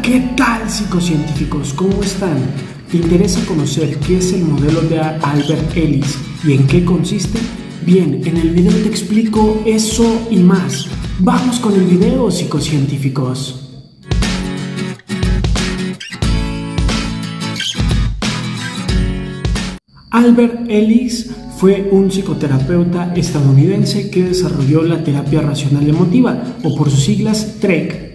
¿Qué tal, psicocientíficos? ¿Cómo están? ¿Te interesa conocer qué es el modelo de Albert Ellis y en qué consiste? Bien, en el video te explico eso y más. ¡Vamos con el video, psicocientíficos! Albert Ellis fue un psicoterapeuta estadounidense que desarrolló la terapia racional emotiva, o por sus siglas TREC.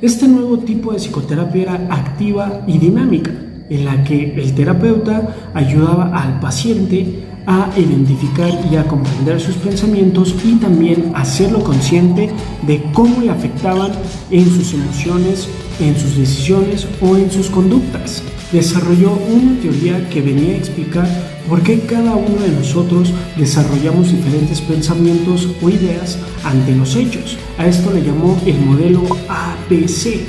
Este nuevo tipo de psicoterapia era activa y dinámica, en la que el terapeuta ayudaba al paciente a identificar y a comprender sus pensamientos y también hacerlo consciente de cómo le afectaban en sus emociones, en sus decisiones o en sus conductas. Desarrolló una teoría que venía a explicar por qué cada uno de nosotros desarrollamos diferentes pensamientos o ideas ante los hechos. A esto le llamó el modelo ABC.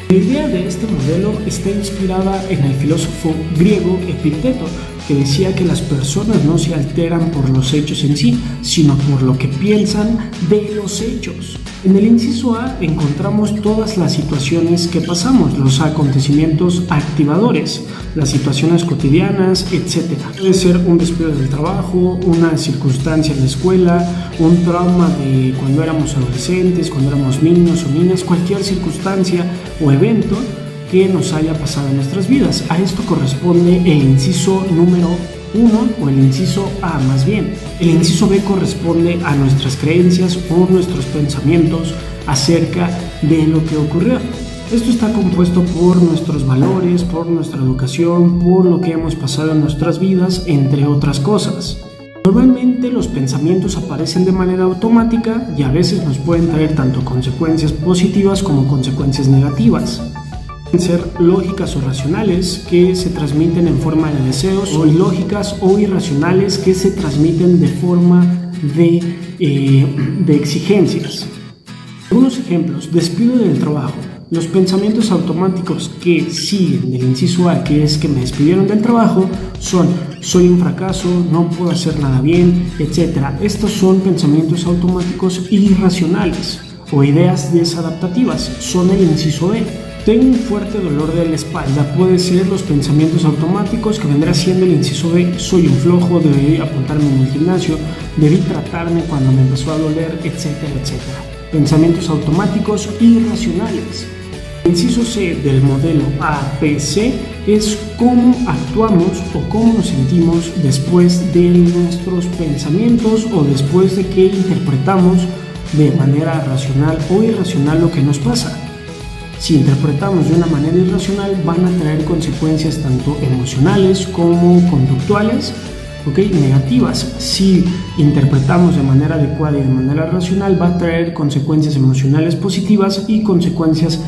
La idea de este modelo está inspirada en el filósofo griego Epicteto, que decía que las personas no se alteran por los hechos en sí, sino por lo que piensan de los hechos. En el inciso A encontramos todas las situaciones que pasamos, los acontecimientos activadores, las situaciones cotidianas, etc. Puede ser un despido del trabajo, una circunstancia en la escuela, un trauma de cuando éramos adolescentes, cuando éramos niños o niñas, cualquier circunstancia o evento que nos haya pasado en nuestras vidas. A esto corresponde el inciso número 1 o el inciso A más bien. El inciso B corresponde a nuestras creencias o nuestros pensamientos acerca de lo que ocurrió. Esto está compuesto por nuestros valores, por nuestra educación, por lo que hemos pasado en nuestras vidas, entre otras cosas. Normalmente los pensamientos aparecen de manera automática y a veces nos pueden traer tanto consecuencias positivas como consecuencias negativas. Pueden ser lógicas o racionales, que se transmiten en forma de deseos, o ilógicas o irracionales, que se transmiten de forma de exigencias. Algunos ejemplos: despido del trabajo. Los pensamientos automáticos que siguen del inciso A, que es que me despidieron del trabajo, son: soy un fracaso, no puedo hacer nada bien, etc. Estos son pensamientos automáticos irracionales o ideas desadaptativas, son el inciso B. Tengo un fuerte dolor de la espalda, puede ser los pensamientos automáticos, que vendrá siendo el inciso B. Soy un flojo, debí apuntarme en el gimnasio, debí tratarme cuando me empezó a doler, etcétera, etcétera. Pensamientos automáticos irracionales. El inciso C del modelo ABC es cómo actuamos o cómo nos sentimos después de nuestros pensamientos o después de que interpretamos de manera racional o irracional lo que nos pasa. Si interpretamos de una manera irracional, van a traer consecuencias tanto emocionales como conductuales, negativas. Si interpretamos de manera adecuada y de manera racional, va a traer consecuencias emocionales positivas y consecuencias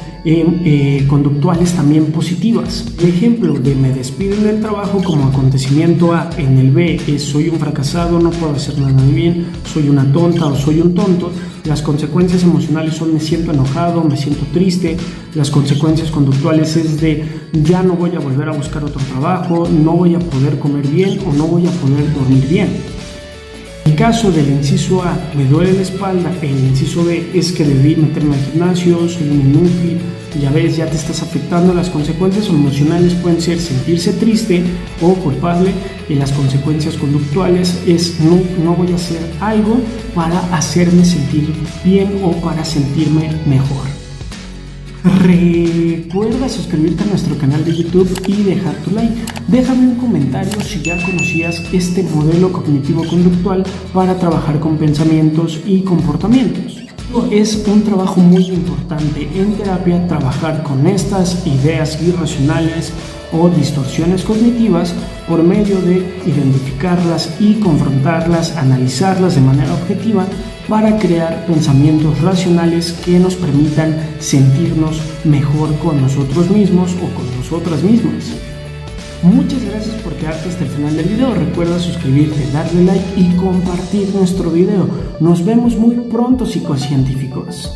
conductuales también positivas. El ejemplo de me despiden del trabajo como acontecimiento A en el B es: soy un fracasado, no puedo hacer nada bien, soy una tonta o soy un tonto. Las consecuencias emocionales son: me siento enojado, me siento triste. Las consecuencias conductuales es de: ya no voy a volver a buscar otro trabajo, no voy a poder comer bien o no voy a poder dormir bien. En el caso del inciso A, me duele la espalda, el inciso B es que debí meterme al gimnasio, soy un inútil, ya ves, ya te estás afectando. Las consecuencias emocionales pueden ser sentirse triste o culpable, y las consecuencias conductuales es no voy a hacer algo para hacerme sentir bien o para sentirme mejor. Recuerda suscribirte a nuestro canal de YouTube y dejar tu like. Déjame un comentario si ya conocías este modelo cognitivo-conductual para trabajar con pensamientos y comportamientos. Es un trabajo muy importante en terapia, trabajar con estas ideas irracionales o distorsiones cognitivas por medio de identificarlas y confrontarlas, analizarlas de manera objetiva para crear pensamientos racionales que nos permitan sentirnos mejor con nosotros mismos o con nosotras mismas. Muchas gracias por quedarte hasta el final del video. Recuerda suscribirte, darle like y compartir nuestro video. Nos vemos muy pronto, psicocientíficos.